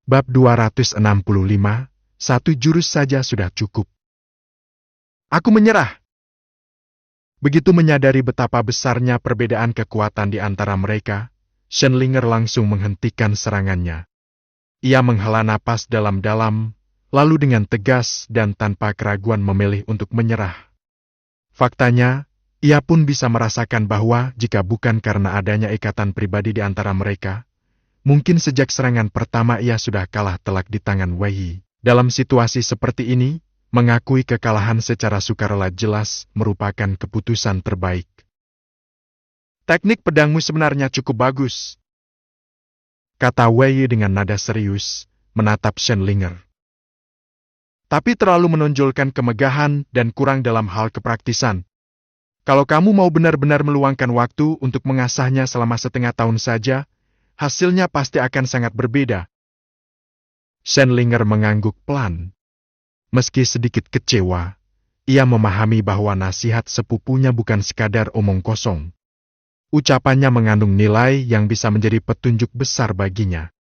Bab 265, satu jurus saja sudah cukup. Aku menyerah. Begitu menyadari betapa besarnya perbedaan kekuatan di antara mereka, Shenlinger langsung menghentikan serangannya. Ia menghela napas dalam-dalam, lalu dengan tegas dan tanpa keraguan memilih untuk menyerah. Faktanya, ia pun bisa merasakan bahwa jika bukan karena adanya ikatan pribadi di antara mereka, mungkin sejak serangan pertama ia sudah kalah telak di tangan Wei Yi. Dalam situasi seperti ini, mengakui kekalahan secara sukarela jelas merupakan keputusan terbaik. Teknik pedangmu sebenarnya cukup bagus, kata Wei Yi dengan nada serius, menatap Shenlinger. Tapi terlalu menonjolkan kemegahan dan kurang dalam hal kepraktisan. Kalau kamu mau benar-benar meluangkan waktu untuk mengasahnya selama setengah tahun saja, hasilnya pasti akan sangat berbeda. Shenlinger mengangguk pelan. Meski sedikit kecewa, ia memahami bahwa nasihat sepupunya bukan sekadar omong kosong. Ucapannya mengandung nilai yang bisa menjadi petunjuk besar baginya.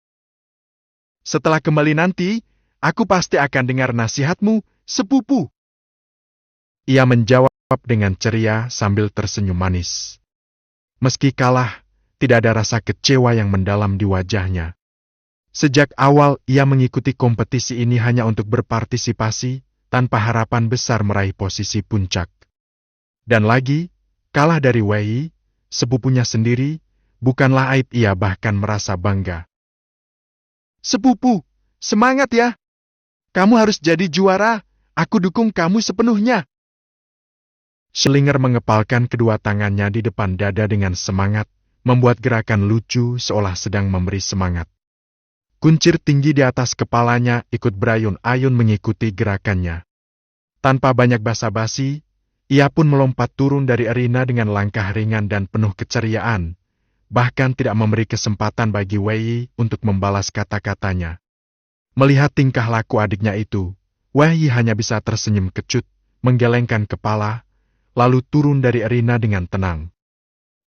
Setelah kembali nanti, aku pasti akan dengar nasihatmu, sepupu. Ia menjawab dengan ceria sambil tersenyum manis. Meski kalah, tidak ada rasa kecewa yang mendalam di wajahnya. Sejak awal ia mengikuti kompetisi ini hanya untuk berpartisipasi, tanpa harapan besar meraih posisi puncak. Dan lagi, kalah dari Wei Yi, sepupunya sendiri, bukanlah aib, ia bahkan merasa bangga. Sepupu, semangat ya! Kamu harus jadi juara, aku dukung kamu sepenuhnya. Shenlinger mengepalkan kedua tangannya di depan dada dengan semangat, membuat gerakan lucu seolah sedang memberi semangat. Kuncir tinggi di atas kepalanya ikut berayun-ayun mengikuti gerakannya. Tanpa banyak basa-basi, ia pun melompat turun dari arena dengan langkah ringan dan penuh keceriaan, bahkan tidak memberi kesempatan bagi Wei Yi untuk membalas kata-katanya. Melihat tingkah laku adiknya itu, Wei Yi hanya bisa tersenyum kecut, menggelengkan kepala, lalu turun dari arena dengan tenang.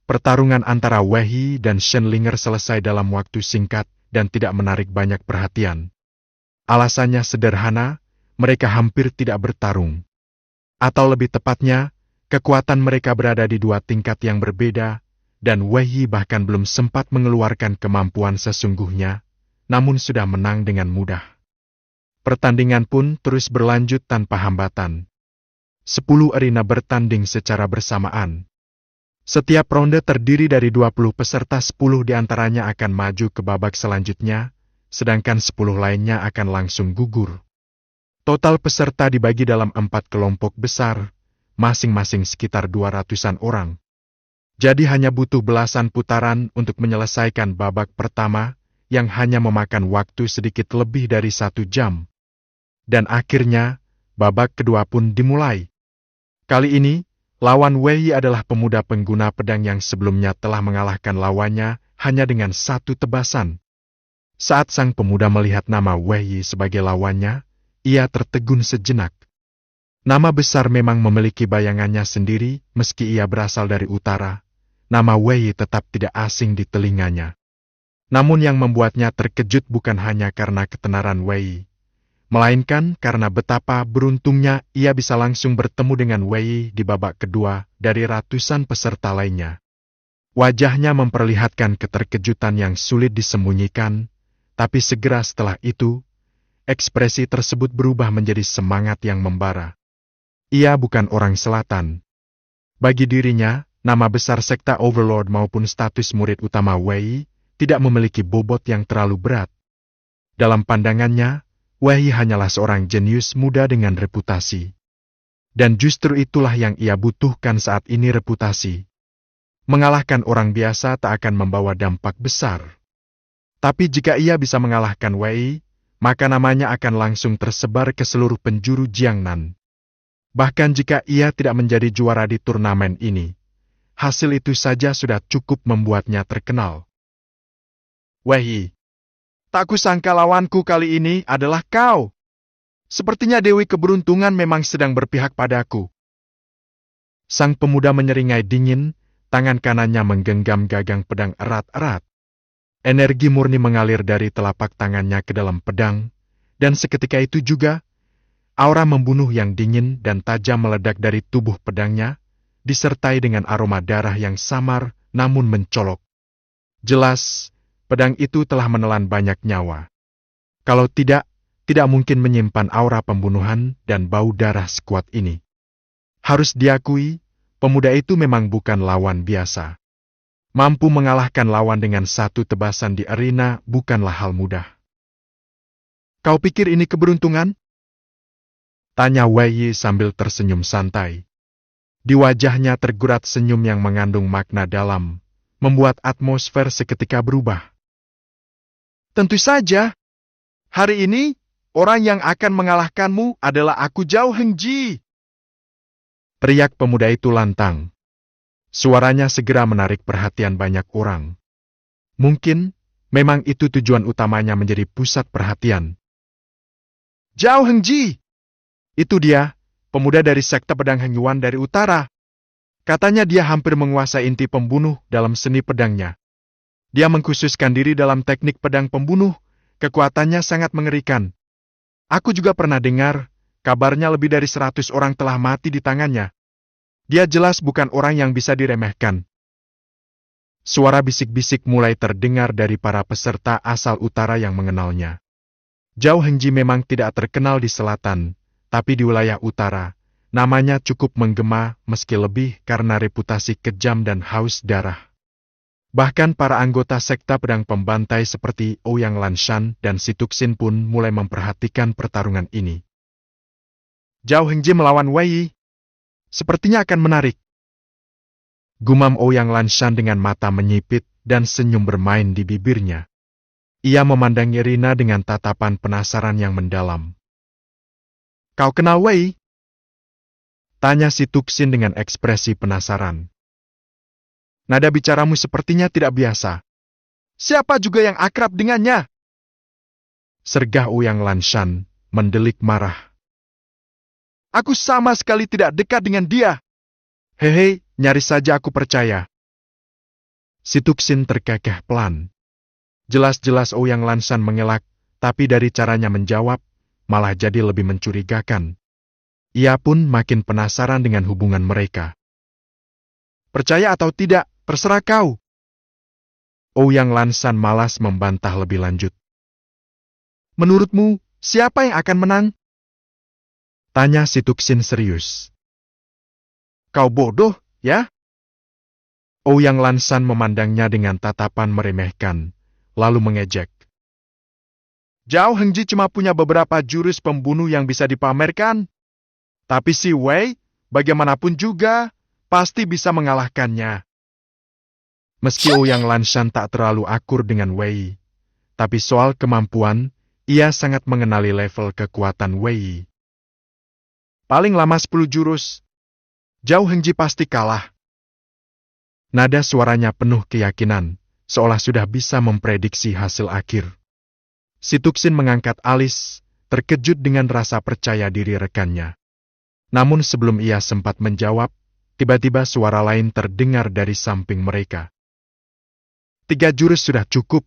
Pertarungan antara Wei Yi dan Shenlinger selesai dalam waktu singkat dan tidak menarik banyak perhatian. Alasannya sederhana, mereka hampir tidak bertarung. Atau lebih tepatnya, kekuatan mereka berada di dua tingkat yang berbeda, dan Wei Yi bahkan belum sempat mengeluarkan kemampuan sesungguhnya, namun sudah menang dengan mudah. Pertandingan pun terus berlanjut tanpa hambatan. 10 arena bertanding secara bersamaan. Setiap ronde terdiri dari 20 peserta, 10 diantaranya akan maju ke babak selanjutnya, sedangkan 10 lainnya akan langsung gugur. Total peserta dibagi dalam 4 kelompok besar, masing-masing sekitar 200-an orang. Jadi hanya butuh belasan putaran untuk menyelesaikan babak pertama, yang hanya memakan waktu sedikit lebih dari 1 jam. Dan akhirnya, babak kedua pun dimulai. Kali ini, lawan Wei Yi adalah pemuda pengguna pedang yang sebelumnya telah mengalahkan lawannya hanya dengan 1 tebasan. Saat sang pemuda melihat nama Wei Yi sebagai lawannya, ia tertegun sejenak. Nama besar memang memiliki bayangannya sendiri, meski ia berasal dari utara. Nama Wei Yi tetap tidak asing di telinganya. Namun yang membuatnya terkejut bukan hanya karena ketenaran Wei Yi, melainkan karena betapa beruntungnya ia bisa langsung bertemu dengan Wei Yi di babak kedua dari ratusan peserta lainnya. Wajahnya memperlihatkan keterkejutan yang sulit disembunyikan, tapi segera setelah itu, ekspresi tersebut berubah menjadi semangat yang membara. Ia bukan orang selatan. Bagi dirinya, nama besar sekta Overlord maupun status murid utama Wei Yi tidak memiliki bobot yang terlalu berat. Dalam pandangannya, Wei Yi hanyalah seorang jenius muda dengan reputasi. Dan justru itulah yang ia butuhkan saat ini, reputasi. Mengalahkan orang biasa tak akan membawa dampak besar. Tapi jika ia bisa mengalahkan Wei Yi, maka namanya akan langsung tersebar ke seluruh penjuru Jiangnan. Bahkan jika ia tidak menjadi juara di turnamen ini, hasil itu saja sudah cukup membuatnya terkenal. Wei Yi, tak kusangka lawanku kali ini adalah kau. Sepertinya Dewi Keberuntungan memang sedang berpihak padaku. Sang pemuda menyeringai dingin, tangan kanannya menggenggam gagang pedang erat-erat. Energi murni mengalir dari telapak tangannya ke dalam pedang, dan seketika itu juga, aura membunuh yang dingin dan tajam meledak dari tubuh pedangnya, disertai dengan aroma darah yang samar namun mencolok. Jelas, pedang itu telah menelan banyak nyawa. Kalau tidak mungkin menyimpan aura pembunuhan dan bau darah sekuat ini. Harus diakui, pemuda itu memang bukan lawan biasa. Mampu mengalahkan lawan dengan satu tebasan di arena bukanlah hal mudah. Kau pikir ini keberuntungan? Tanya Wei Yi sambil tersenyum santai. Di wajahnya tergurat senyum yang mengandung makna dalam, membuat atmosfer seketika berubah. Tentu saja. Hari ini, orang yang akan mengalahkanmu adalah aku, Zhao Hengji. Teriak pemuda itu lantang. Suaranya segera menarik perhatian banyak orang. Mungkin, memang itu tujuan utamanya menjadi pusat perhatian. Zhao Hengji! Itu dia, pemuda dari sekte pedang Heng Yuan dari utara. Katanya dia hampir menguasai inti pembunuh dalam seni pedangnya. Dia mengkhususkan diri dalam teknik pedang pembunuh, kekuatannya sangat mengerikan. Aku juga pernah dengar, kabarnya lebih dari 100 orang telah mati di tangannya. Dia jelas bukan orang yang bisa diremehkan. Suara bisik-bisik mulai terdengar dari para peserta asal utara yang mengenalnya. Zhao Hengji memang tidak terkenal di selatan, tapi di wilayah utara, namanya cukup menggema meski lebih karena reputasi kejam dan haus darah. Bahkan para anggota sekta pedang pembantai seperti Ouyang Lanshan dan Si Tuxin pun mulai memperhatikan pertarungan ini. Zhao Hengji melawan Wei Yi. Sepertinya akan menarik. Gumam Ouyang Lanshan dengan mata menyipit dan senyum bermain di bibirnya. Ia memandangi Rina dengan tatapan penasaran yang mendalam. Kau kenal Wei? Tanya Si Tuxin dengan ekspresi penasaran. Nada bicaramu sepertinya tidak biasa. Siapa juga yang akrab dengannya? Sergah Ouyang Lanshan, mendelik marah. Aku sama sekali tidak dekat dengan dia. Hehe, nyaris saja aku percaya. Si Tuxin terkekeh pelan. Jelas-jelas Ouyang Lanshan mengelak, tapi dari caranya menjawab, malah jadi lebih mencurigakan. Ia pun makin penasaran dengan hubungan mereka. Percaya atau tidak, terserah kau. Ouyang Lanshan malas membantah lebih lanjut. Menurutmu, siapa yang akan menang? Tanya Si Tuxin serius. Kau bodoh, ya? Ouyang Lanshan memandangnya dengan tatapan meremehkan, lalu mengejek. Zhao Hengji cuma punya beberapa jurus pembunuh yang bisa dipamerkan. Tapi si Wei, bagaimanapun juga, pasti bisa mengalahkannya. Meski Ouyang Lanshan tak terlalu akur dengan Wei, tapi soal kemampuan, ia sangat mengenali level kekuatan Wei. Paling lama 10 jurus. Zhao Hengji pasti kalah. Nada suaranya penuh keyakinan, seolah sudah bisa memprediksi hasil akhir. Si Tuxin mengangkat alis, terkejut dengan rasa percaya diri rekannya. Namun sebelum ia sempat menjawab, tiba-tiba suara lain terdengar dari samping mereka. 3 jurus sudah cukup.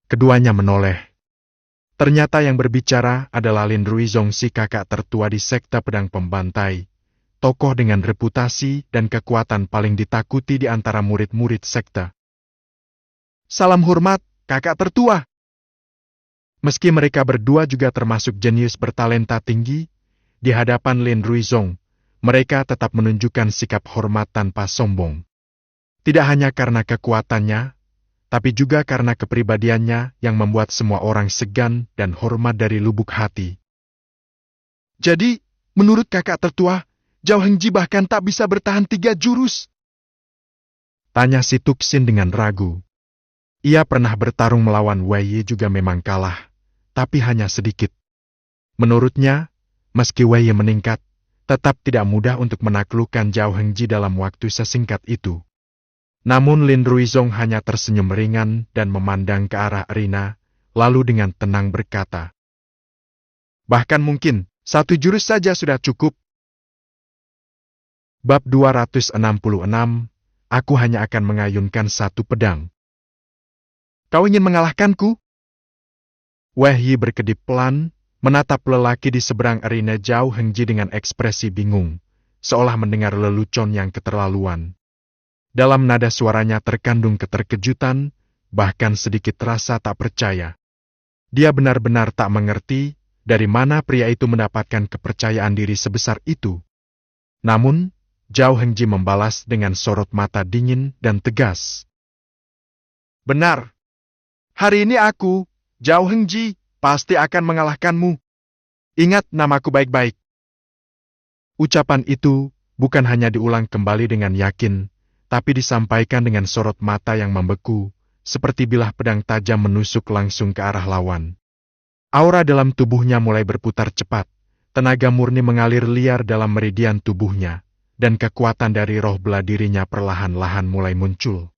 Keduanya menoleh. Ternyata yang berbicara adalah Lin Ruizong, si kakak tertua di sekte pedang pembantai, tokoh dengan reputasi dan kekuatan paling ditakuti di antara murid-murid sekte. Salam hormat, kakak tertua. Meski mereka berdua juga termasuk jenius bertalenta tinggi, di hadapan Lin Ruizong, mereka tetap menunjukkan sikap hormat tanpa sombong. Tidak hanya karena kekuatannya, tapi juga karena kepribadiannya yang membuat semua orang segan dan hormat dari lubuk hati. Jadi, menurut kakak tertua, Zhao Hengji bahkan tak bisa bertahan 3 jurus? Tanya Si Tuxin dengan ragu. Ia pernah bertarung melawan Wei Yi juga memang kalah, tapi hanya sedikit. Menurutnya, meski Wei Yi meningkat, tetap tidak mudah untuk menaklukkan Zhao Hengji dalam waktu sesingkat itu. Namun Lin Ruizong hanya tersenyum ringan dan memandang ke arah Rina, lalu dengan tenang berkata, bahkan mungkin 1 jurus saja sudah cukup. Bab 266, aku hanya akan mengayunkan 1 pedang. Kau ingin mengalahkanku? Wei Yi berkedip pelan, menatap lelaki di seberang arena Zhao Hengji dengan ekspresi bingung, seolah mendengar lelucon yang keterlaluan. Dalam nada suaranya terkandung keterkejutan, bahkan sedikit rasa tak percaya. Dia benar-benar tak mengerti dari mana pria itu mendapatkan kepercayaan diri sebesar itu. Namun, Zhao Hengji membalas dengan sorot mata dingin dan tegas. Benar. Hari ini aku, Zhao Hengji, pasti akan mengalahkanmu. Ingat namaku baik-baik. Ucapan itu bukan hanya diulang kembali dengan yakin, tapi disampaikan dengan sorot mata yang membeku, seperti bilah pedang tajam menusuk langsung ke arah lawan. Aura dalam tubuhnya mulai berputar cepat, tenaga murni mengalir liar dalam meridian tubuhnya, dan kekuatan dari roh bela dirinya perlahan-lahan mulai muncul.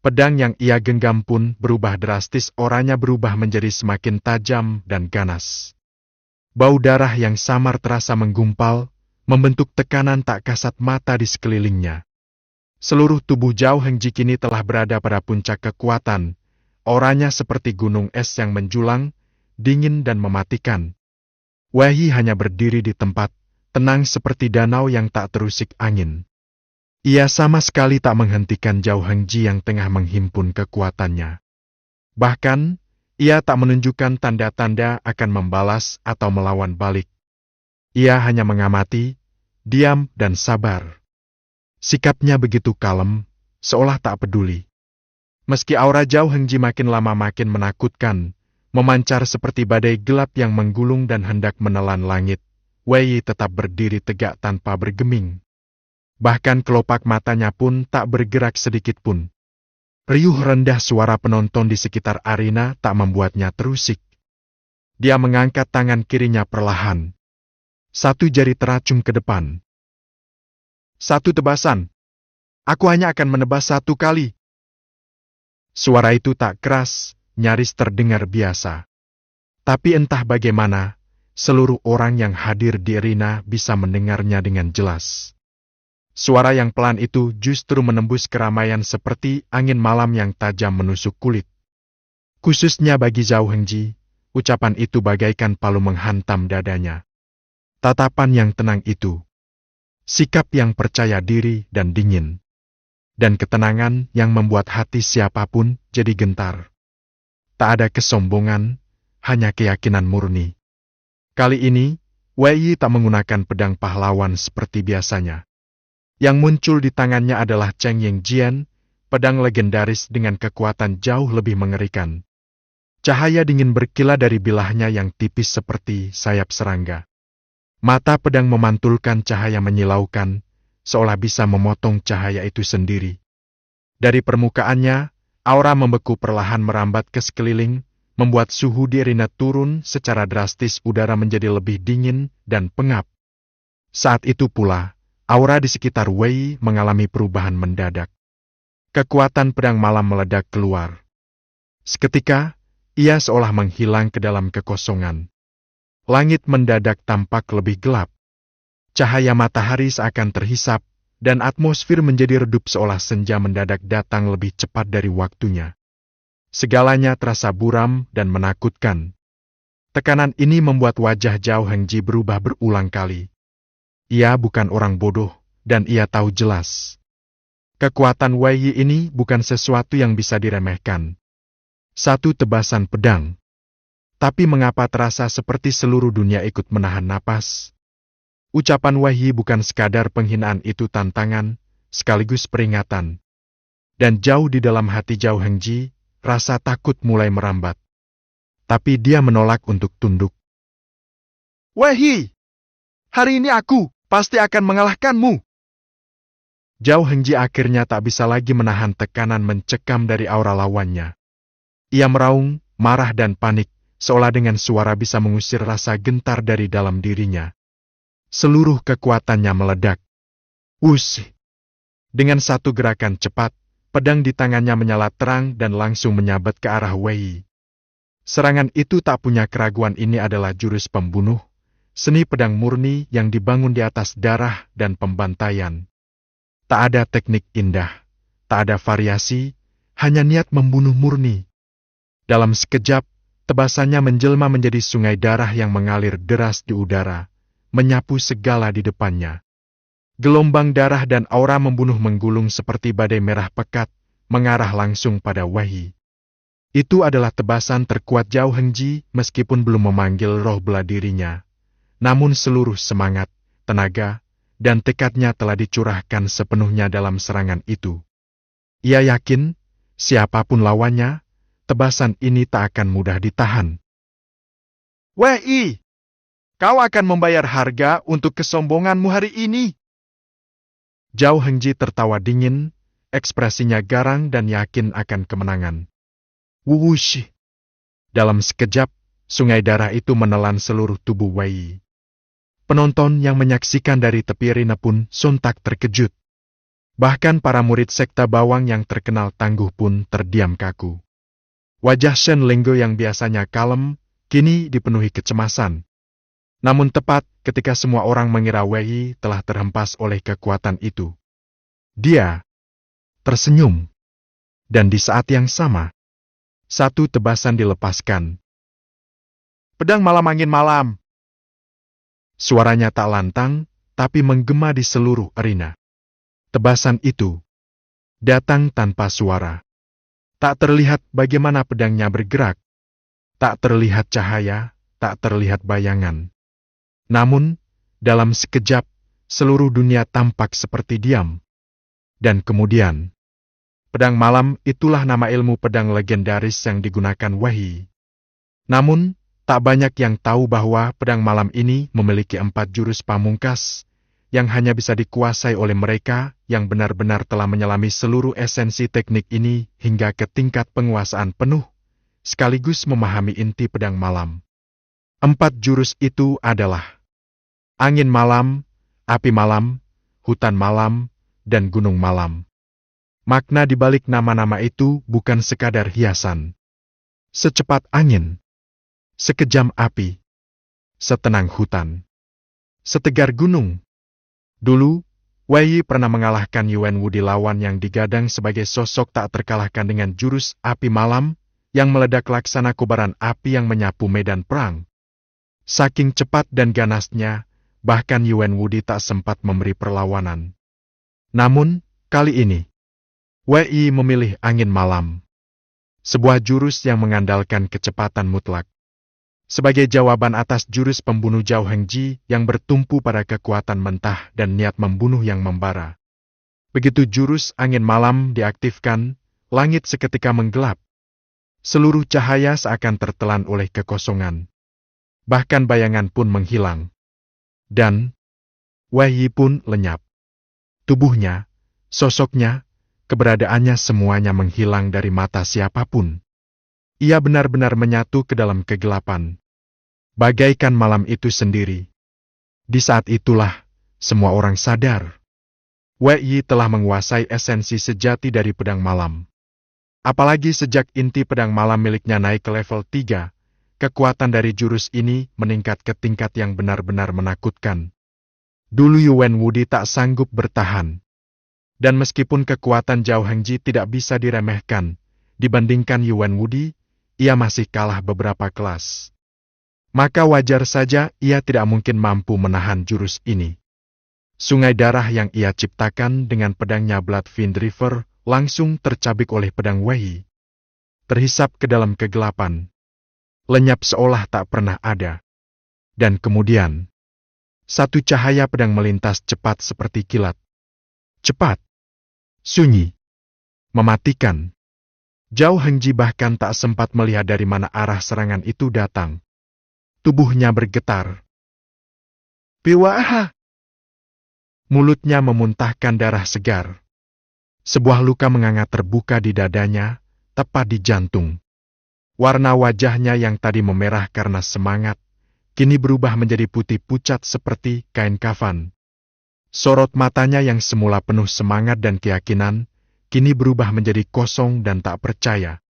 Pedang yang ia genggam pun berubah drastis, oranya berubah menjadi semakin tajam dan ganas. Bau darah yang samar terasa menggumpal, membentuk tekanan tak kasat mata di sekelilingnya. Seluruh tubuh Zhao Hengji kini telah berada pada puncak kekuatan, oranya seperti gunung es yang menjulang, dingin dan mematikan. Wei Yi hanya berdiri di tempat, tenang seperti danau yang tak terusik angin. Ia sama sekali tak menghentikan Zhao Hengji yang tengah menghimpun kekuatannya. Bahkan, ia tak menunjukkan tanda-tanda akan membalas atau melawan balik. Ia hanya mengamati, diam dan sabar. Sikapnya begitu kalem, seolah tak peduli. Meski aura Zhao Hengji makin lama makin menakutkan, memancar seperti badai gelap yang menggulung dan hendak menelan langit, Wei Yi tetap berdiri tegak tanpa bergeming. Bahkan kelopak matanya pun tak bergerak sedikit pun. Riuh rendah suara penonton di sekitar arena tak membuatnya terusik. Dia mengangkat tangan kirinya perlahan. Satu jari teracung ke depan. Satu tebasan. Aku hanya akan menebas satu kali. Suara itu tak keras, nyaris terdengar biasa. Tapi entah bagaimana, seluruh orang yang hadir di arena bisa mendengarnya dengan jelas. Suara yang pelan itu justru menembus keramaian seperti angin malam yang tajam menusuk kulit. Khususnya bagi Zhao Hengji, ucapan itu bagaikan palu menghantam dadanya. Tatapan yang tenang itu, sikap yang percaya diri dan dingin, dan ketenangan yang membuat hati siapapun jadi gentar. Tak ada kesombongan, hanya keyakinan murni. Kali ini, Wei Yi tak menggunakan pedang pahlawan seperti biasanya. Yang muncul di tangannya adalah Cheng Yingjian, pedang legendaris dengan kekuatan jauh lebih mengerikan. Cahaya dingin berkilat dari bilahnya yang tipis seperti sayap serangga. Mata pedang memantulkan cahaya menyilaukan, seolah bisa memotong cahaya itu sendiri. Dari permukaannya, aura membeku perlahan merambat ke sekeliling, membuat suhu di arena turun secara drastis, udara menjadi lebih dingin dan pengap. Saat itu pula, aura di sekitar Wei Yi mengalami perubahan mendadak. Kekuatan pedang malam meledak keluar. Seketika, ia seolah menghilang ke dalam kekosongan. Langit mendadak tampak lebih gelap. Cahaya matahari seakan terhisap, dan atmosfer menjadi redup seolah senja mendadak datang lebih cepat dari waktunya. Segalanya terasa buram dan menakutkan. Tekanan ini membuat wajah Zhao Hengji berubah berulang kali. Ia bukan orang bodoh, dan ia tahu jelas. Kekuatan Wei Yi ini bukan sesuatu yang bisa diremehkan. Satu tebasan pedang. Tapi mengapa terasa seperti seluruh dunia ikut menahan napas? Ucapan Wei Yi bukan sekadar penghinaan, itu tantangan, sekaligus peringatan. Dan jauh di dalam hati Zhao Hengji, rasa takut mulai merambat. Tapi dia menolak untuk tunduk. Wei Yi, hari ini aku pasti akan mengalahkanmu. Zhao Hengji akhirnya tak bisa lagi menahan tekanan mencekam dari aura lawannya. Ia meraung, marah dan panik, seolah dengan suara bisa mengusir rasa gentar dari dalam dirinya. Seluruh kekuatannya meledak. Wush! Dengan satu gerakan cepat, pedang di tangannya menyala terang dan langsung menyabet ke arah Wei Yi. Serangan itu tak punya keraguan, ini adalah jurus pembunuh, seni pedang murni yang dibangun di atas darah dan pembantaian. Tak ada teknik indah, tak ada variasi, hanya niat membunuh murni. Dalam sekejap, tebasannya menjelma menjadi sungai darah yang mengalir deras di udara, menyapu segala di depannya. Gelombang darah dan aura membunuh menggulung seperti badai merah pekat, mengarah langsung pada Wei. Itu adalah tebasan terkuat Zhao Hengji meskipun belum memanggil roh bela dirinya. Namun seluruh semangat, tenaga, dan tekadnya telah dicurahkan sepenuhnya dalam serangan itu. Ia yakin, siapapun lawannya, tebasan ini tak akan mudah ditahan. Wei, kau akan membayar harga untuk kesombonganmu hari ini. Zhao Hengji tertawa dingin, ekspresinya garang dan yakin akan kemenangan. Wush! Dalam sekejap, sungai darah itu menelan seluruh tubuh Wei. Penonton yang menyaksikan dari tepi arena pun sontak terkejut. Bahkan para murid sekta bawang yang terkenal tangguh pun terdiam kaku. Wajah Shen Linggo yang biasanya kalem, kini dipenuhi kecemasan. Namun tepat ketika semua orang mengira Wei telah terhempas oleh kekuatan itu, dia tersenyum. Dan di saat yang sama, satu tebasan dilepaskan. Pedang malam angin malam. Suaranya tak lantang, tapi menggema di seluruh arena. Tebasan itu datang tanpa suara. Tak terlihat bagaimana pedangnya bergerak. Tak terlihat cahaya, tak terlihat bayangan. Namun, dalam sekejap, seluruh dunia tampak seperti diam. Dan kemudian, pedang malam itulah nama ilmu pedang legendaris yang digunakan Wei. Namun, tak banyak yang tahu bahwa pedang malam ini memiliki 4 jurus pamungkas, yang hanya bisa dikuasai oleh mereka yang benar-benar telah menyelami seluruh esensi teknik ini hingga ke tingkat penguasaan penuh, sekaligus memahami inti pedang malam. 4 jurus itu adalah angin malam, api malam, hutan malam, dan gunung malam. Makna di balik nama-nama itu bukan sekadar hiasan. Secepat angin, sekejam api, setenang hutan, setegar gunung. Dulu, Wei pernah mengalahkan Yuan Wu di lawan yang digadang sebagai sosok tak terkalahkan dengan jurus api malam yang meledak laksana kobaran api yang menyapu medan perang. Saking cepat dan ganasnya, bahkan Yuan Wu tak sempat memberi perlawanan. Namun, kali ini, Wei memilih angin malam. Sebuah jurus yang mengandalkan kecepatan mutlak. Sebagai jawaban atas jurus pembunuh Zhao Hengji yang bertumpu pada kekuatan mentah dan niat membunuh yang membara. Begitu jurus angin malam diaktifkan, langit seketika menggelap. Seluruh cahaya seakan tertelan oleh kekosongan. Bahkan bayangan pun menghilang. Dan Wei pun lenyap. Tubuhnya, sosoknya, keberadaannya semuanya menghilang dari mata siapapun. Ia benar-benar menyatu ke dalam kegelapan. Bagaikan malam itu sendiri. Di saat itulah, semua orang sadar. Wei telah menguasai esensi sejati dari pedang malam. Apalagi sejak inti pedang malam miliknya naik ke level 3, kekuatan dari jurus ini meningkat ke tingkat yang benar-benar menakutkan. Dulu Yuan Wu tak sanggup bertahan. Dan meskipun kekuatan Zhao Hengji tidak bisa diremehkan, dibandingkan Yuan Wu, ia masih kalah beberapa kelas. Maka wajar saja ia tidak mungkin mampu menahan jurus ini. Sungai darah yang ia ciptakan dengan pedangnya Bloodfiend River langsung tercabik oleh pedang Wei. Terhisap ke dalam kegelapan. Lenyap seolah tak pernah ada. Dan kemudian, satu cahaya pedang melintas cepat seperti kilat. Cepat. Sunyi. Mematikan. Zhao Hengji bahkan tak sempat melihat dari mana arah serangan itu datang. Tubuhnya bergetar. Piwah! Mulutnya memuntahkan darah segar. Sebuah luka menganga terbuka di dadanya, tepat di jantung. Warna wajahnya yang tadi memerah karena semangat, kini berubah menjadi putih pucat seperti kain kafan. Sorot matanya yang semula penuh semangat dan keyakinan, kini berubah menjadi kosong dan tak percaya.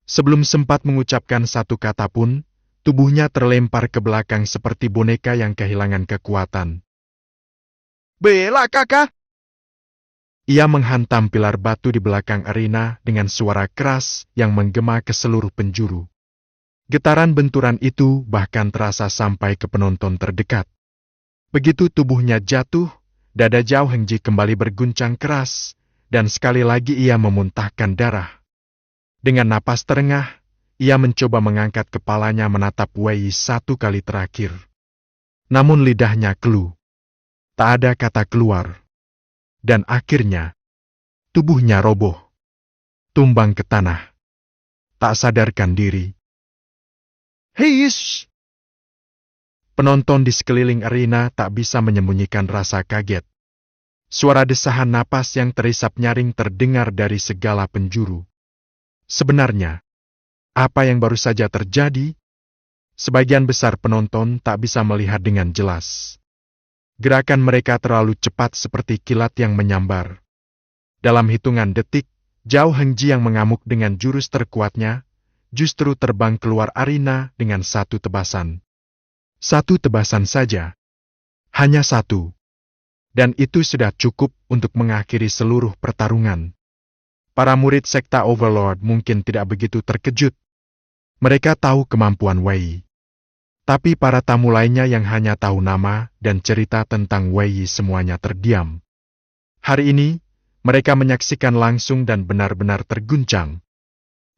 Sebelum sempat mengucapkan satu kata pun, tubuhnya terlempar ke belakang seperti boneka yang kehilangan kekuatan. Bela kakak! Ia menghantam pilar batu di belakang arena dengan suara keras yang menggema ke seluruh penjuru. Getaran benturan itu bahkan terasa sampai ke penonton terdekat. Begitu tubuhnya jatuh, dada Zhao Hengji kembali berguncang keras, dan sekali lagi ia memuntahkan darah. Dengan napas terengah, ia mencoba mengangkat kepalanya menatap Wei Yi satu kali terakhir. Namun lidahnya keluh. Tak ada kata keluar. Dan akhirnya, tubuhnya roboh. Tumbang ke tanah. Tak sadarkan diri. Hei! Penonton di sekeliling arena tak bisa menyembunyikan rasa kaget. Suara desahan napas yang terisap nyaring terdengar dari segala penjuru. Sebenarnya, apa yang baru saja terjadi? Sebagian besar penonton tak bisa melihat dengan jelas. Gerakan mereka terlalu cepat seperti kilat yang menyambar. Dalam hitungan detik, Zhao Hengji yang mengamuk dengan jurus terkuatnya, justru terbang keluar arena dengan satu tebasan. Satu tebasan saja. Hanya satu. Dan itu sudah cukup untuk mengakhiri seluruh pertarungan. Para murid sekta Overlord mungkin tidak begitu terkejut. Mereka tahu kemampuan Wei Yi. Tapi para tamu lainnya yang hanya tahu nama dan cerita tentang Wei Yi semuanya terdiam. Hari ini, mereka menyaksikan langsung dan benar-benar terguncang.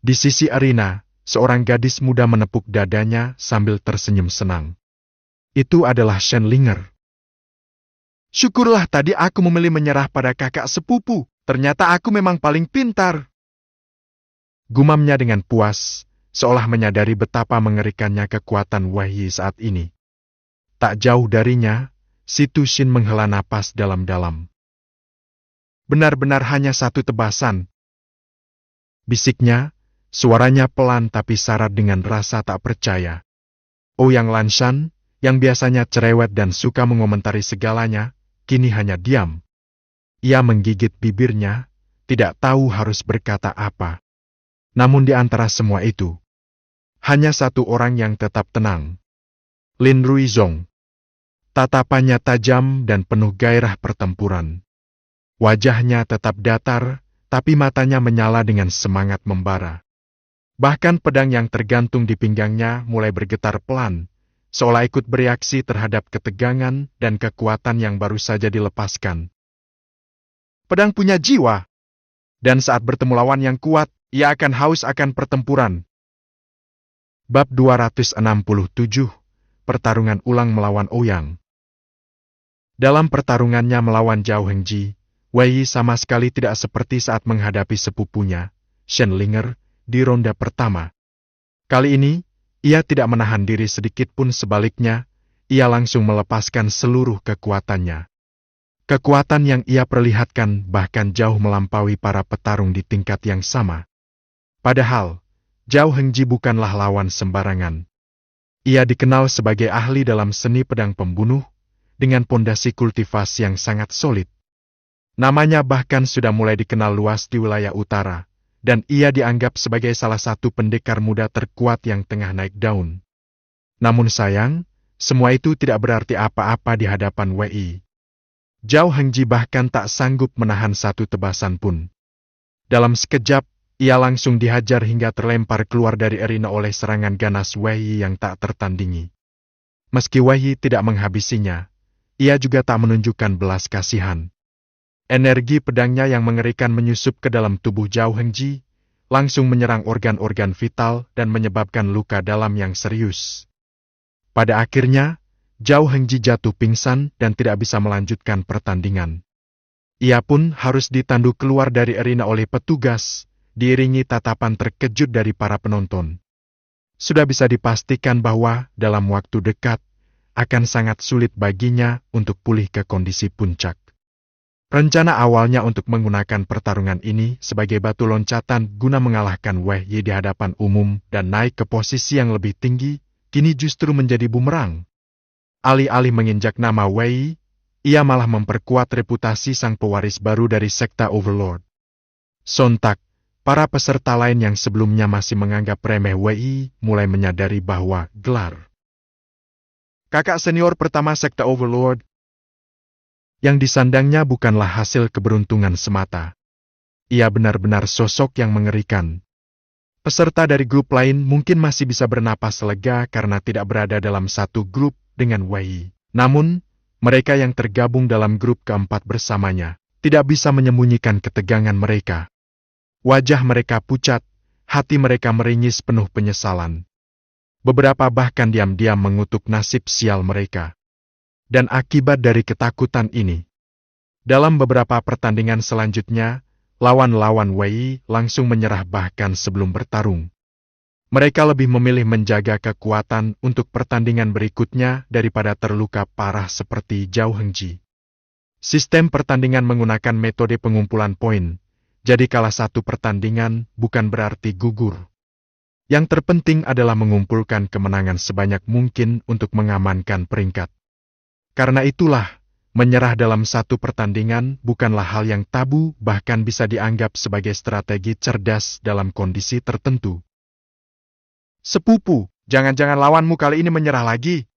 Di sisi arena, seorang gadis muda menepuk dadanya sambil tersenyum senang. Itu adalah Shen Linger. Syukurlah tadi aku memilih menyerah pada kakak sepupu. Ternyata aku memang paling pintar. Gumamnya dengan puas, seolah menyadari betapa mengerikannya kekuatan Wei Yi saat ini. Tak jauh darinya, si Tu Xin menghela napas dalam-dalam. Benar-benar hanya satu tebasan. Bisiknya, suaranya pelan tapi syarat dengan rasa tak percaya. Ouyang Lanshan, yang biasanya cerewet dan suka mengomentari segalanya, kini hanya diam. Ia menggigit bibirnya, tidak tahu harus berkata apa. Namun di antara semua itu, hanya satu orang yang tetap tenang. Lin Ruizong. Tatapannya tajam dan penuh gairah pertempuran. Wajahnya tetap datar, tapi matanya menyala dengan semangat membara. Bahkan pedang yang tergantung di pinggangnya mulai bergetar pelan, seolah ikut bereaksi terhadap ketegangan dan kekuatan yang baru saja dilepaskan. Pedang punya jiwa, dan saat bertemu lawan yang kuat, ia akan haus akan pertempuran. Bab 267, Pertarungan ulang melawan Ouyang. Dalam pertarungannya melawan Zhao Hengji, Wei Yi sama sekali tidak seperti saat menghadapi sepupunya, Shen Linger, di ronde pertama. Kali ini, ia tidak menahan diri sedikit pun, sebaliknya, ia langsung melepaskan seluruh kekuatannya. Kekuatan yang ia perlihatkan bahkan jauh melampaui para petarung di tingkat yang sama. Padahal, Zhao Hengji bukanlah lawan sembarangan. Ia dikenal sebagai ahli dalam seni pedang pembunuh, dengan pondasi kultivasi yang sangat solid. Namanya bahkan sudah mulai dikenal luas di wilayah utara, dan ia dianggap sebagai salah satu pendekar muda terkuat yang tengah naik daun. Namun sayang, semua itu tidak berarti apa-apa di hadapan Wei Yi. Zhao Hengji bahkan tak sanggup menahan satu tebasan pun. Dalam sekejap, ia langsung dihajar hingga terlempar keluar dari arena oleh serangan ganas Wei Yi yang tak tertandingi. Meski Wei Yi tidak menghabisinya, ia juga tak menunjukkan belas kasihan. Energi pedangnya yang mengerikan menyusup ke dalam tubuh Zhao Hengji, langsung menyerang organ-organ vital dan menyebabkan luka dalam yang serius. Pada akhirnya, Zhao Hengji jatuh pingsan dan tidak bisa melanjutkan pertandingan. Ia pun harus ditandu keluar dari arena oleh petugas, diiringi tatapan terkejut dari para penonton. Sudah bisa dipastikan bahwa dalam waktu dekat, akan sangat sulit baginya untuk pulih ke kondisi puncak. Rencana awalnya untuk menggunakan pertarungan ini sebagai batu loncatan guna mengalahkan Wei Yi di hadapan umum dan naik ke posisi yang lebih tinggi, kini justru menjadi bumerang. Alih-alih menginjak nama Wei Yi, ia malah memperkuat reputasi sang pewaris baru dari sekta Overlord. Sontak, para peserta lain yang sebelumnya masih menganggap remeh Wei Yi mulai menyadari bahwa gelar kakak senior pertama sekta Overlord Yang disandangnya bukanlah hasil keberuntungan semata. Ia benar-benar sosok yang mengerikan. Peserta dari grup lain mungkin masih bisa bernapas lega karena tidak berada dalam satu grup dengan Wei. Namun, mereka yang tergabung dalam grup keempat bersamanya tidak bisa menyembunyikan ketegangan mereka. Wajah mereka pucat, hati mereka meringis penuh penyesalan. Beberapa bahkan diam-diam mengutuk nasib sial mereka. Dan akibat dari ketakutan ini, dalam beberapa pertandingan selanjutnya, lawan-lawan Wei langsung menyerah bahkan sebelum bertarung. Mereka lebih memilih menjaga kekuatan untuk pertandingan berikutnya daripada terluka parah seperti Zhao Hengji. Sistem pertandingan menggunakan metode pengumpulan poin, jadi kalah satu pertandingan bukan berarti gugur. Yang terpenting adalah mengumpulkan kemenangan sebanyak mungkin untuk mengamankan peringkat. Karena itulah, menyerah dalam satu pertandingan bukanlah hal yang tabu, bahkan bisa dianggap sebagai strategi cerdas dalam kondisi tertentu. Sepupu, jangan-jangan lawanmu kali ini menyerah lagi.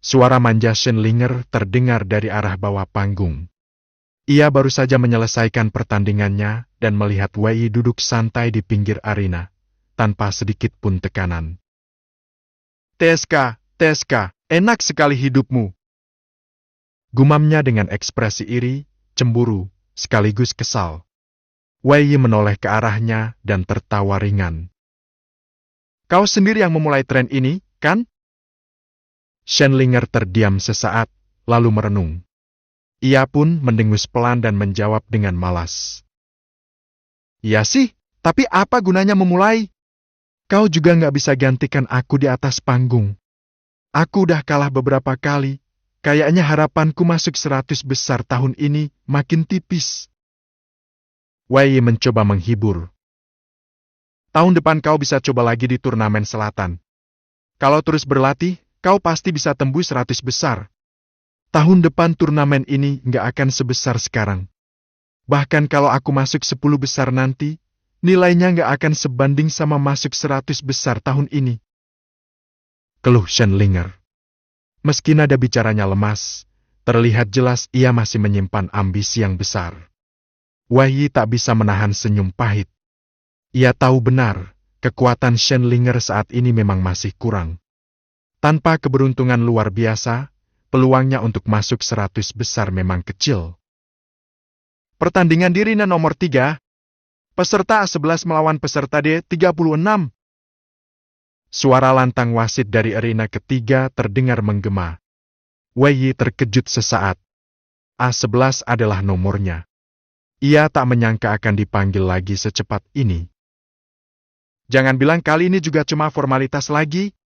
Suara manja Shenlinger terdengar dari arah bawah panggung. Ia baru saja menyelesaikan pertandingannya dan melihat Wei duduk santai di pinggir arena, tanpa sedikit pun tekanan. Teska, enak sekali hidupmu. Gumamnya dengan ekspresi iri, cemburu, sekaligus kesal. Wei menoleh ke arahnya dan tertawa ringan. Kau sendiri yang memulai tren ini, kan? Shenlinger terdiam sesaat, lalu merenung. Ia pun mendengus pelan dan menjawab dengan malas. Iya sih, tapi apa gunanya memulai? Kau juga nggak bisa gantikan aku di atas panggung. Aku udah kalah beberapa kali. Kayaknya harapanku masuk 100 besar tahun ini makin tipis. Wei mencoba menghibur. Tahun depan kau bisa coba lagi di turnamen selatan. Kalau terus berlatih, kau pasti bisa tembus 100 besar. Tahun depan turnamen ini nggak akan sebesar sekarang. Bahkan kalau aku masuk 10 besar nanti, nilainya nggak akan sebanding sama masuk 100 besar tahun ini. Keluh Shenlinger. Meski nada bicaranya lemas, terlihat jelas ia masih menyimpan ambisi yang besar. Wei tak bisa menahan senyum pahit. Ia tahu benar, kekuatan Shenlinger saat ini memang masih kurang. Tanpa keberuntungan luar biasa, peluangnya untuk masuk 100 besar memang kecil. Pertandingan di arena nomor 3, peserta A11 melawan peserta D36. Suara lantang wasit dari arena ketiga terdengar menggema. Wei terkejut sesaat. A11 adalah nomornya. Ia tak menyangka akan dipanggil lagi secepat ini. Jangan bilang kali ini juga cuma formalitas lagi.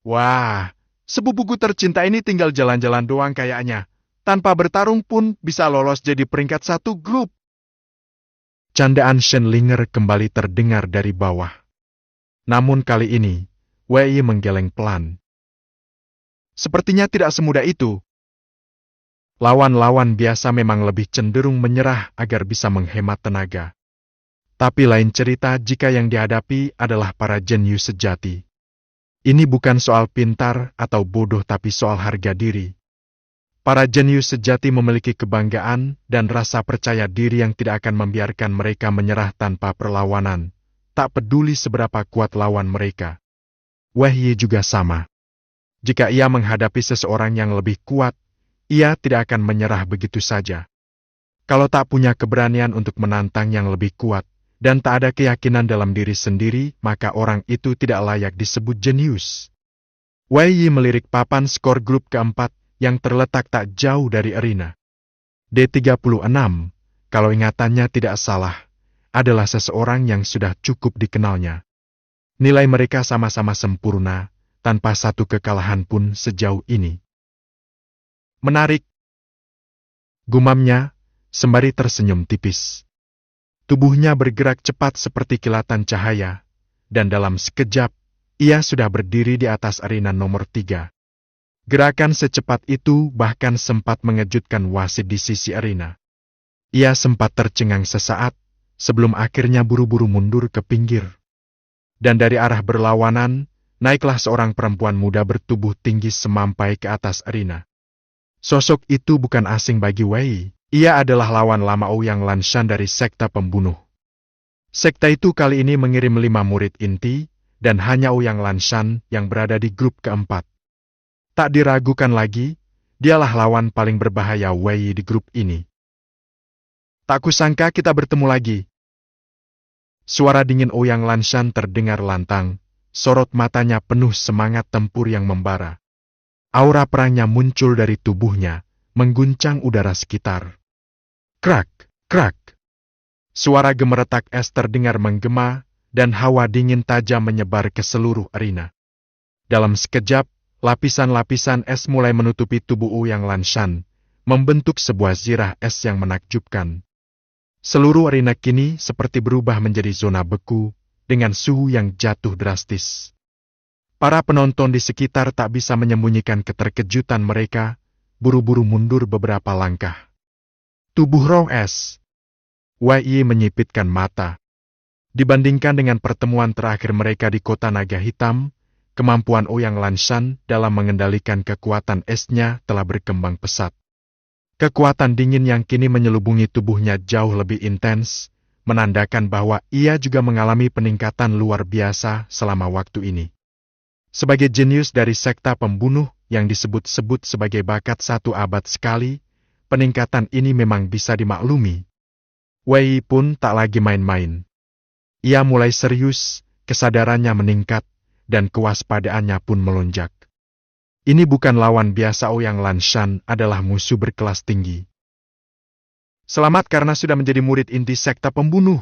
Wah, sepupuku tercinta ini tinggal jalan-jalan doang kayaknya. Tanpa bertarung pun bisa lolos jadi peringkat 1 grup. Candaan Shenlinger kembali terdengar dari bawah. Namun kali ini, Wei menggeleng pelan. Sepertinya tidak semudah itu. Lawan-lawan biasa memang lebih cenderung menyerah agar bisa menghemat tenaga. Tapi lain cerita jika yang dihadapi adalah para jenius sejati. Ini bukan soal pintar atau bodoh tapi soal harga diri. Para jenius sejati memiliki kebanggaan dan rasa percaya diri yang tidak akan membiarkan mereka menyerah tanpa perlawanan, tak peduli seberapa kuat lawan mereka. Wei juga sama. Jika ia menghadapi seseorang yang lebih kuat, ia tidak akan menyerah begitu saja. Kalau tak punya keberanian untuk menantang yang lebih kuat, dan tak ada keyakinan dalam diri sendiri, maka orang itu tidak layak disebut jenius. Wei melirik papan skor grup keempat yang terletak tak jauh dari arena. D36, kalau ingatannya tidak salah, adalah seseorang yang sudah cukup dikenalnya. Nilai mereka sama-sama sempurna, tanpa satu kekalahan pun sejauh ini. Menarik. Gumamnya, sembari tersenyum tipis. Tubuhnya bergerak cepat seperti kilatan cahaya, dan dalam sekejap, ia sudah berdiri di atas arena nomor 3. Gerakan secepat itu bahkan sempat mengejutkan wasit di sisi arena. Ia sempat tercengang sesaat, sebelum akhirnya buru-buru mundur ke pinggir. Dan dari arah berlawanan, naiklah seorang perempuan muda bertubuh tinggi semampai ke atas arena. Sosok itu bukan asing bagi Wei. Ia adalah lawan lama Ouyang Lanshan dari sekte pembunuh. Sekte itu kali ini mengirim 5 murid inti, dan hanya Ouyang Lanshan yang berada di grup keempat. Tak diragukan lagi, dialah lawan paling berbahaya Wei di grup ini. Tak kusangka kita bertemu lagi. Suara dingin Ouyang Lanshan terdengar lantang, sorot matanya penuh semangat tempur yang membara. Aura perangnya muncul dari tubuhnya, mengguncang udara sekitar. Krak, krak. Suara gemeretak es terdengar menggema, dan hawa dingin tajam menyebar ke seluruh arena. Dalam sekejap, lapisan-lapisan es mulai menutupi tubuh Ouyang Lanshan, membentuk sebuah zirah es yang menakjubkan. Seluruh arena kini seperti berubah menjadi zona beku, dengan suhu yang jatuh drastis. Para penonton di sekitar tak bisa menyembunyikan keterkejutan mereka, buru-buru mundur beberapa langkah. Tubuh roh es. Wei menyipitkan mata. Dibandingkan dengan pertemuan terakhir mereka di kota naga hitam, kemampuan Ouyang Lanshan dalam mengendalikan kekuatan esnya telah berkembang pesat. Kekuatan dingin yang kini menyelubungi tubuhnya jauh lebih intens, menandakan bahwa ia juga mengalami peningkatan luar biasa selama waktu ini. Sebagai jenius dari sekta pembunuh yang disebut-sebut sebagai bakat 1 abad sekali, peningkatan ini memang bisa dimaklumi. Wei pun tak lagi main-main. Ia mulai serius, kesadarannya meningkat, dan kewaspadaannya pun melonjak. Ini bukan lawan biasa. Ouyang Lanshan adalah musuh berkelas tinggi. Selamat karena sudah menjadi murid inti sekta pembunuh,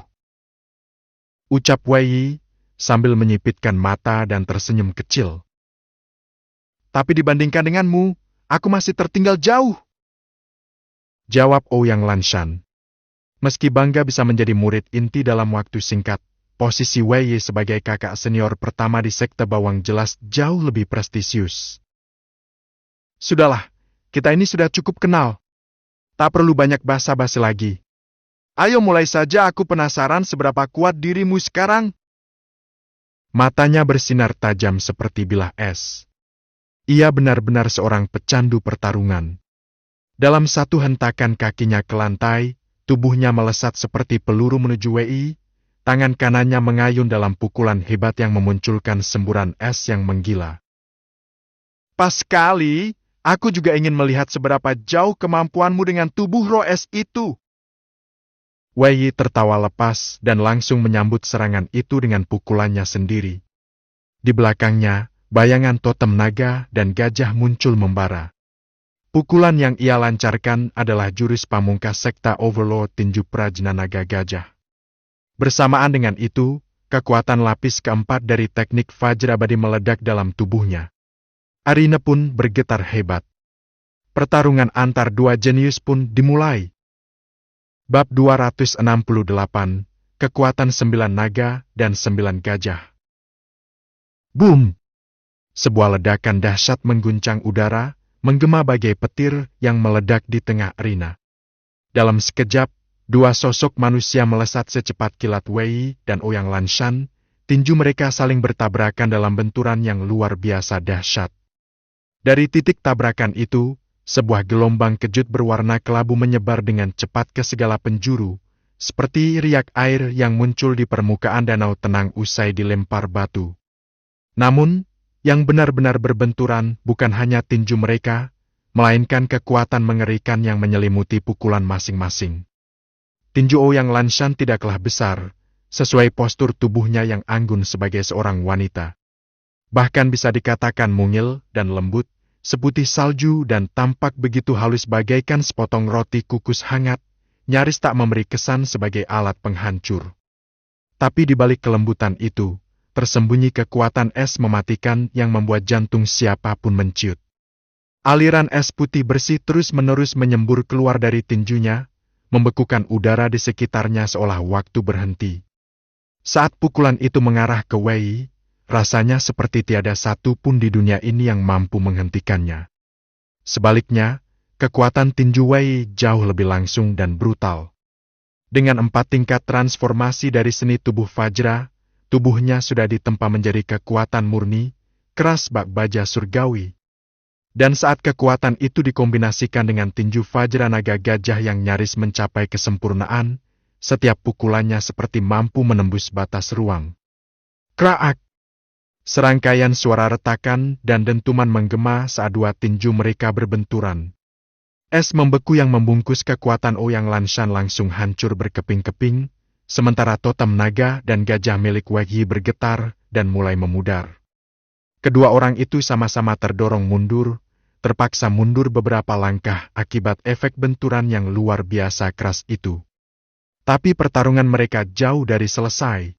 ucap Wei sambil menyipitkan mata dan tersenyum kecil. Tapi dibandingkan denganmu, aku masih tertinggal jauh, jawab Ouyang Lanshan. Meski bangga bisa menjadi murid inti dalam waktu singkat, posisi Wei sebagai kakak senior pertama di sekte bawang jelas jauh lebih prestisius. Sudahlah, kita ini sudah cukup kenal. Tak perlu banyak basa-basi lagi. Ayo mulai saja, aku penasaran seberapa kuat dirimu sekarang. Matanya bersinar tajam seperti bilah es. Ia benar-benar seorang pecandu pertarungan. Dalam satu hentakan kakinya ke lantai, tubuhnya melesat seperti peluru menuju Wei, tangan kanannya mengayun dalam pukulan hebat yang memunculkan semburan es yang menggila. Pas sekali, aku juga ingin melihat seberapa jauh kemampuanmu dengan tubuh roh es itu. Wei tertawa lepas dan langsung menyambut serangan itu dengan pukulannya sendiri. Di belakangnya, bayangan totem naga dan gajah muncul membara. Pukulan yang ia lancarkan adalah jurus pamungkas sekta Overlord Tinju Prajna Naga Gajah. Bersamaan dengan itu, kekuatan lapis keempat dari teknik Vajrabadi meledak dalam tubuhnya. Arena pun bergetar hebat. Pertarungan antar dua jenius pun dimulai. Bab 268, Kekuatan 9 Naga dan 9 Gajah. Boom! Sebuah ledakan dahsyat mengguncang udara, menggema bagai petir yang meledak di tengah arena. Dalam sekejap, dua sosok manusia melesat secepat kilat Wei dan Ouyang Lanshan, tinju mereka saling bertabrakan dalam benturan yang luar biasa dahsyat. Dari titik tabrakan itu, sebuah gelombang kejut berwarna kelabu menyebar dengan cepat ke segala penjuru, seperti riak air yang muncul di permukaan danau tenang usai dilempar batu. Namun, yang benar-benar berbenturan bukan hanya tinju mereka, melainkan kekuatan mengerikan yang menyelimuti pukulan masing-masing. Tinju Ouyang Lanshan tidaklah besar, sesuai postur tubuhnya yang anggun sebagai seorang wanita. Bahkan bisa dikatakan mungil dan lembut, seputih salju dan tampak begitu halus bagaikan sepotong roti kukus hangat, nyaris tak memberi kesan sebagai alat penghancur. Tapi di balik kelembutan itu, tersembunyi kekuatan es mematikan yang membuat jantung siapapun menciut. Aliran es putih bersih terus-menerus menyembur keluar dari tinjunya, membekukan udara di sekitarnya seolah waktu berhenti. Saat pukulan itu mengarah ke Wei, rasanya seperti tiada satu pun di dunia ini yang mampu menghentikannya. Sebaliknya, kekuatan tinju Wei jauh lebih langsung dan brutal. Dengan 4 tingkat transformasi dari seni tubuh Vajra, tubuhnya sudah ditempa menjadi kekuatan murni, keras bak baja surgawi. Dan saat kekuatan itu dikombinasikan dengan tinju Vajra Naga Gajah yang nyaris mencapai kesempurnaan, setiap pukulannya seperti mampu menembus batas ruang. Kraak! Serangkaian suara retakan dan dentuman menggema saat dua tinju mereka berbenturan. Es membeku yang membungkus kekuatan Ouyang Lanshan langsung hancur berkeping-keping, sementara totem naga dan gajah milik Wei Yi bergetar dan mulai memudar. Kedua orang itu sama-sama terdorong mundur, terpaksa mundur beberapa langkah akibat efek benturan yang luar biasa keras itu. Tapi pertarungan mereka jauh dari selesai.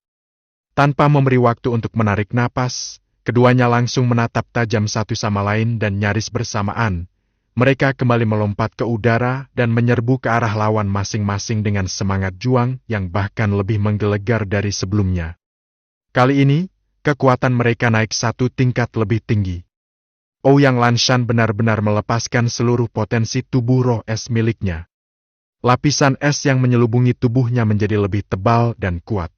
Tanpa memberi waktu untuk menarik napas, keduanya langsung menatap tajam satu sama lain dan nyaris bersamaan. Mereka kembali melompat ke udara dan menyerbu ke arah lawan masing-masing dengan semangat juang yang bahkan lebih menggelegar dari sebelumnya. Kali ini, kekuatan mereka naik satu tingkat lebih tinggi. Ouyang Lanshan benar-benar melepaskan seluruh potensi tubuh roh es miliknya. Lapisan es yang menyelubungi tubuhnya menjadi lebih tebal dan kuat.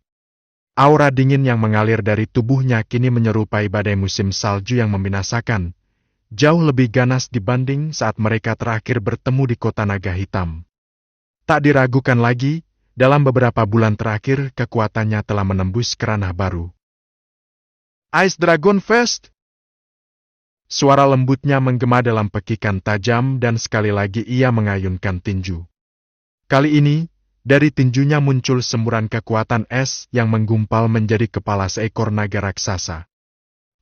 Aura dingin yang mengalir dari tubuhnya kini menyerupai badai musim salju yang membinasakan, jauh lebih ganas dibanding saat mereka terakhir bertemu di kota naga hitam. Tak diragukan lagi, dalam beberapa bulan terakhir kekuatannya telah menembus ke ranah baru. Ice Dragon Fest! Suara lembutnya menggema dalam pekikan tajam dan sekali lagi ia mengayunkan tinju. Kali ini, dari tinjunya muncul semburan kekuatan es yang menggumpal menjadi kepala seekor naga raksasa.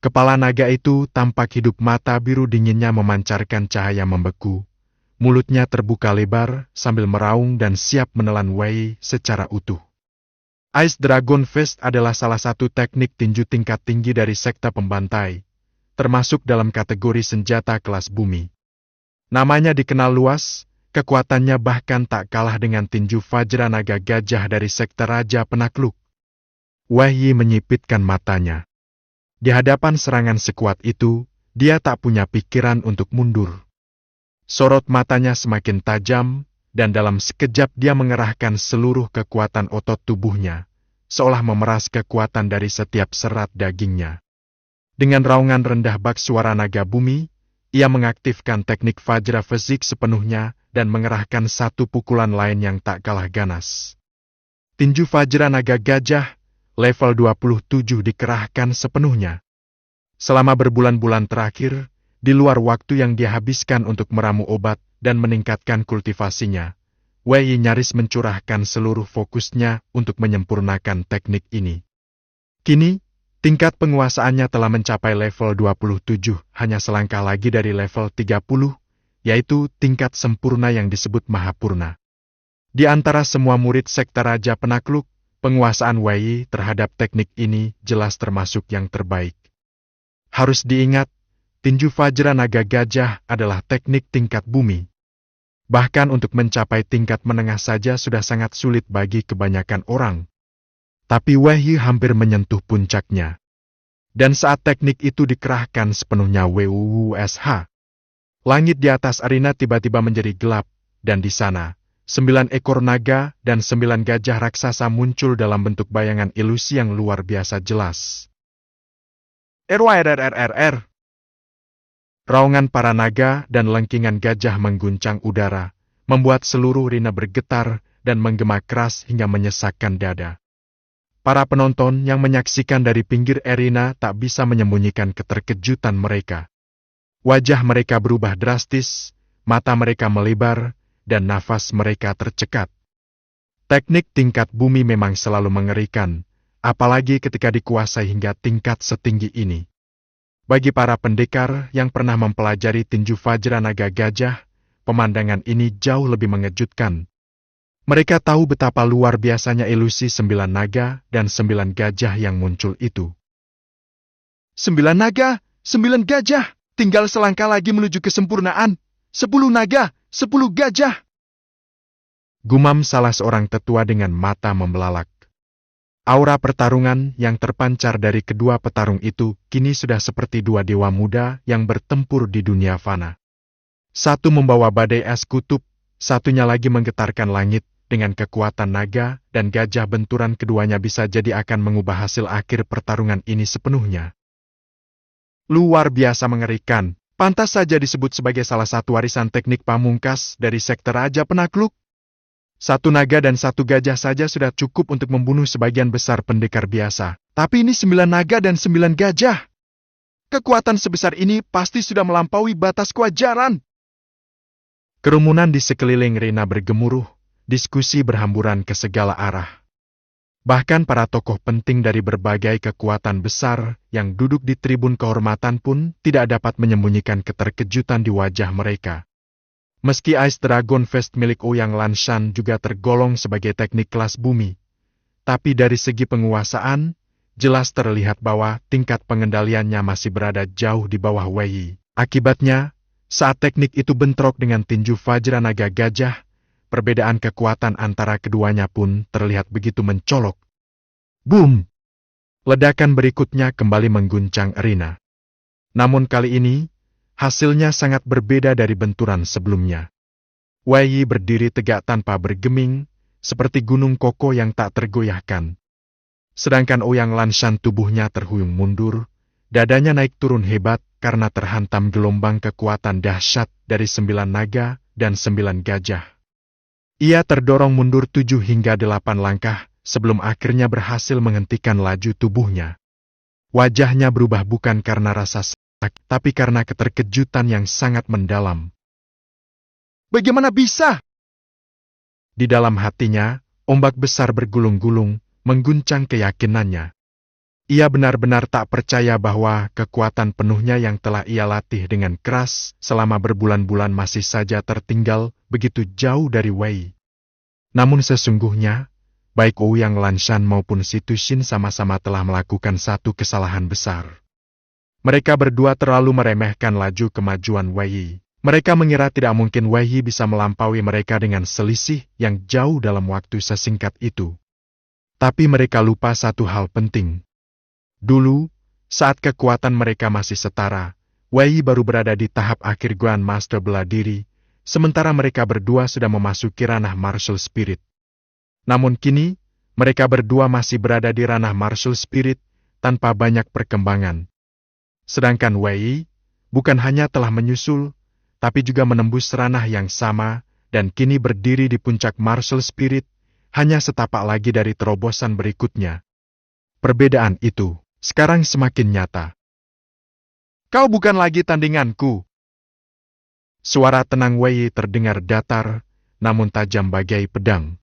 Kepala naga itu tampak hidup, mata biru dinginnya memancarkan cahaya membeku. Mulutnya terbuka lebar sambil meraung dan siap menelan Wei secara utuh. Ice Dragon Fist adalah salah satu teknik tinju tingkat tinggi dari sekte pembantai, termasuk dalam kategori senjata kelas bumi. Namanya dikenal luas, kekuatannya bahkan tak kalah dengan tinju Vajra Naga Gajah dari sekte Raja Penakluk. Wei Yi menyipitkan matanya. Di hadapan serangan sekuat itu, dia tak punya pikiran untuk mundur. Sorot matanya semakin tajam, dan dalam sekejap dia mengerahkan seluruh kekuatan otot tubuhnya, seolah memeras kekuatan dari setiap serat dagingnya. Dengan raungan rendah bak suara naga bumi, ia mengaktifkan teknik Vajra Fisik sepenuhnya dan mengerahkan satu pukulan lain yang tak kalah ganas. Tinju Vajra Naga Gajah, level 27 dikerahkan sepenuhnya. Selama berbulan-bulan terakhir, di luar waktu yang dia habiskan untuk meramu obat dan meningkatkan kultivasinya, Wei Yi nyaris mencurahkan seluruh fokusnya untuk menyempurnakan teknik ini. Kini, tingkat penguasaannya telah mencapai level 27, hanya selangkah lagi dari level 30, yaitu tingkat sempurna yang disebut Mahapurna. Di antara semua murid sekte Raja Penakluk, penguasaan Wei Yi terhadap teknik ini jelas termasuk yang terbaik. Harus diingat, tinju Vajra Naga Gajah adalah teknik tingkat bumi. Bahkan untuk mencapai tingkat menengah saja sudah sangat sulit bagi kebanyakan orang. Tapi Wei Yi hampir menyentuh puncaknya. Dan saat teknik itu dikerahkan sepenuhnya WUSH, langit di atas arena tiba-tiba menjadi gelap, dan di sana, 9 ekor naga dan 9 gajah raksasa muncul dalam bentuk bayangan ilusi yang luar biasa jelas. RWRRRR. Raungan para naga dan lengkingan gajah mengguncang udara, membuat seluruh arena bergetar dan menggema keras hingga menyesakkan dada. Para penonton yang menyaksikan dari pinggir arena tak bisa menyembunyikan keterkejutan mereka. Wajah mereka berubah drastis, mata mereka melebar, dan nafas mereka tercekat. Teknik tingkat bumi memang selalu mengerikan, apalagi ketika dikuasai hingga tingkat setinggi ini. Bagi para pendekar yang pernah mempelajari tinju Vajra Naga Gajah, pemandangan ini jauh lebih mengejutkan. Mereka tahu betapa luar biasanya ilusi 9 naga dan 9 gajah yang muncul itu. 9 naga, 9 gajah, tinggal selangkah lagi menuju kesempurnaan. 10 naga, 10 gajah. Gumam salah seorang tetua dengan mata membelalak. Aura pertarungan yang terpancar dari kedua petarung itu kini sudah seperti dua dewa muda yang bertempur di dunia fana. Satu membawa badai es kutub, satunya lagi menggetarkan langit dengan kekuatan naga dan gajah. Benturan keduanya bisa jadi akan mengubah hasil akhir pertarungan ini sepenuhnya. Luar biasa mengerikan, Pantas saja disebut sebagai salah satu warisan teknik pamungkas dari sekte Raja Penakluk. Satu naga dan satu gajah saja sudah cukup untuk membunuh sebagian besar pendekar biasa. Tapi ini 9 naga dan 9 gajah. Kekuatan sebesar ini pasti sudah melampaui batas kewajaran. Kerumunan di sekeliling Rina bergemuruh, diskusi berhamburan ke segala arah. Bahkan para tokoh penting dari berbagai kekuatan besar yang duduk di tribun kehormatan pun tidak dapat menyembunyikan keterkejutan di wajah mereka. Meski Ice Dragon Fist milik Ouyang Lanshan juga tergolong sebagai teknik kelas bumi, tapi dari segi penguasaan, jelas terlihat bahwa tingkat pengendaliannya masih berada jauh di bawah Wei Yi. Akibatnya, saat teknik itu bentrok dengan tinju Vajra Naga Gajah, perbedaan kekuatan antara keduanya pun terlihat begitu mencolok. Boom! Ledakan berikutnya kembali mengguncang arena. Namun kali ini, hasilnya sangat berbeda dari benturan sebelumnya. Wei Yi berdiri tegak tanpa bergeming, seperti gunung kokoh yang tak tergoyahkan. Sedangkan Ouyang Lanshan tubuhnya terhuyung mundur, dadanya naik turun hebat karena terhantam gelombang kekuatan dahsyat dari 9 naga dan 9 gajah. Ia terdorong mundur 7 hingga 8 langkah sebelum akhirnya berhasil menghentikan laju tubuhnya. Wajahnya berubah bukan karena rasa sakit, tapi karena keterkejutan yang sangat mendalam. Bagaimana bisa? Di dalam hatinya, ombak besar bergulung-gulung, mengguncang keyakinannya. Ia benar-benar tak percaya bahwa kekuatan penuhnya yang telah ia latih dengan keras selama berbulan-bulan masih saja tertinggal begitu jauh dari Wei Yi. Namun sesungguhnya, baik Ouyang Lanshan maupun Si Tuxin sama-sama telah melakukan satu kesalahan besar. Mereka berdua terlalu meremehkan laju kemajuan Wei Yi. Mereka mengira tidak mungkin Wei Yi bisa melampaui mereka dengan selisih yang jauh dalam waktu sesingkat itu. Tapi mereka lupa satu hal penting. Dulu, saat kekuatan mereka masih setara, Wei Yi baru berada di tahap akhir Grand Master bela diri, sementara mereka berdua sudah memasuki ranah Martial Spirit. Namun kini, mereka berdua masih berada di ranah Martial Spirit tanpa banyak perkembangan. Sedangkan Wei Yi bukan hanya telah menyusul, tapi juga menembus ranah yang sama dan kini berdiri di puncak Martial Spirit, hanya setapak lagi dari terobosan berikutnya. Perbedaan itu sekarang semakin nyata. Kau bukan lagi tandinganku. Suara tenang Wei Yi terdengar datar, namun tajam bagai pedang.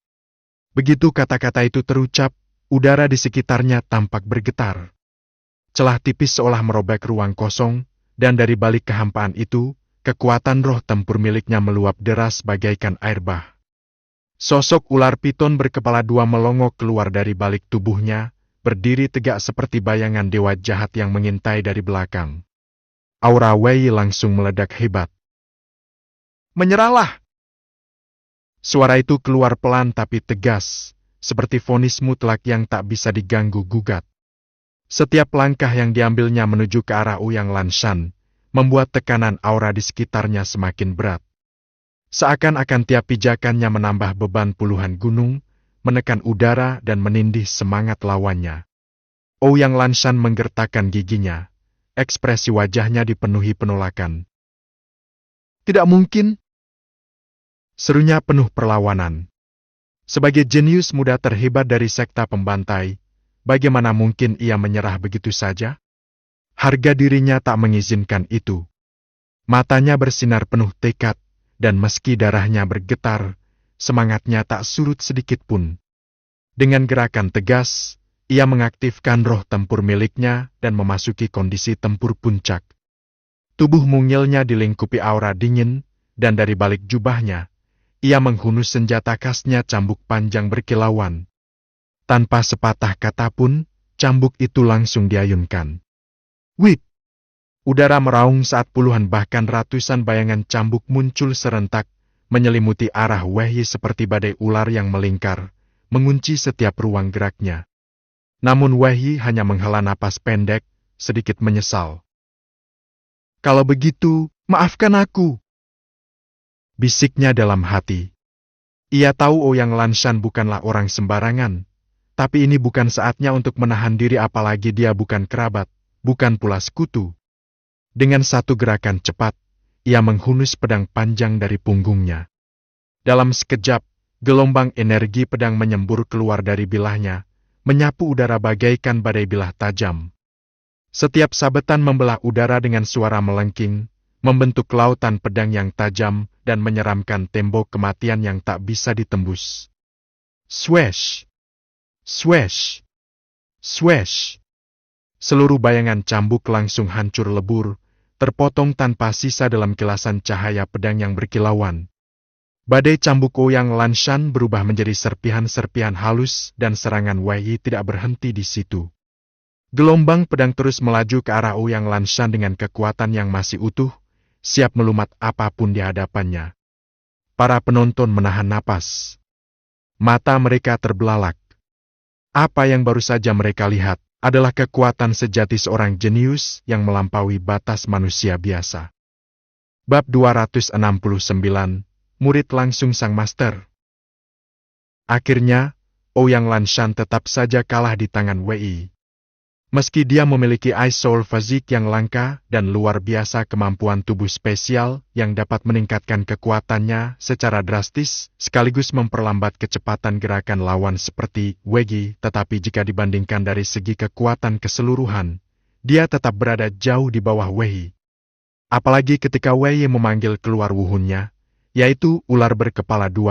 Begitu kata-kata itu terucap, udara di sekitarnya tampak bergetar. Celah tipis seolah merobek ruang kosong, dan dari balik kehampaan itu, kekuatan roh tempur miliknya meluap deras bagaikan air bah. Sosok ular piton berkepala 2 melongok keluar dari balik tubuhnya, berdiri tegak seperti bayangan dewa jahat yang mengintai dari belakang. Aura Wei Yi langsung meledak hebat. Menyerahlah! Suara itu keluar pelan tapi tegas, seperti vonis mutlak yang tak bisa diganggu-gugat. Setiap langkah yang diambilnya menuju ke arah Ouyang Lanshan, membuat tekanan aura di sekitarnya semakin berat. Seakan-akan tiap pijakannya menambah beban puluhan gunung, menekan udara dan menindih semangat lawannya. Ouyang Lanshan menggertakkan giginya, ekspresi wajahnya dipenuhi penolakan. Tidak mungkin! Serunya penuh perlawanan. Sebagai jenius muda terhebat dari sekta pembantai, bagaimana mungkin ia menyerah begitu saja? Harga dirinya tak mengizinkan itu. Matanya bersinar penuh tekad, dan meski darahnya bergetar, semangatnya tak surut sedikit pun. Dengan gerakan tegas, ia mengaktifkan roh tempur miliknya dan memasuki kondisi tempur puncak. Tubuh mungilnya dilingkupi aura dingin, dan dari balik jubahnya, ia menghunus senjata khasnya cambuk panjang berkilauan. Tanpa sepatah kata pun, cambuk itu langsung diayunkan. Wip! Udara meraung saat puluhan bahkan ratusan bayangan cambuk muncul serentak, menyelimuti arah Wei Yi seperti badai ular yang melingkar, mengunci setiap ruang geraknya. Namun Wei Yi hanya menghela napas pendek, sedikit menyesal. Kalau begitu, maafkan aku. Bisiknya dalam hati. Ia tahu Ouyang Lanshan bukanlah orang sembarangan, tapi ini bukan saatnya untuk menahan diri apalagi dia bukan kerabat, bukan pula sekutu. Dengan satu gerakan cepat, ia menghunus pedang panjang dari punggungnya. Dalam sekejap, gelombang energi pedang menyembur keluar dari bilahnya, menyapu udara bagaikan badai bilah tajam. Setiap sabetan membelah udara dengan suara melengking, membentuk lautan pedang yang tajam dan menyeramkan tembok kematian yang tak bisa ditembus. Swash! Swash! Swash! Seluruh bayangan cambuk langsung hancur lebur, terpotong tanpa sisa dalam kilasan cahaya pedang yang berkilauan. Badai cambuk Ouyang Lanshan berubah menjadi serpihan-serpihan halus dan serangan Wei Yi tidak berhenti di situ. Gelombang pedang terus melaju ke arah Ouyang Lanshan dengan kekuatan yang masih utuh, siap melumat apapun di hadapannya. Para penonton menahan napas. Mata mereka terbelalak. Apa yang baru saja mereka lihat adalah kekuatan sejati seorang jenius yang melampaui batas manusia biasa. Bab 269, Murid Langsung Sang Master. Akhirnya, Ouyang Lanshan tetap saja kalah di tangan Wei Yi. Meski dia memiliki Ice Soul Physique yang langka dan luar biasa kemampuan tubuh spesial yang dapat meningkatkan kekuatannya secara drastis, sekaligus memperlambat kecepatan gerakan lawan seperti Wei Yi, tetapi jika dibandingkan dari segi kekuatan keseluruhan, dia tetap berada jauh di bawah Wei Yi. Apalagi ketika Wei Yi memanggil keluar wuhunnya, yaitu ular berkepala dua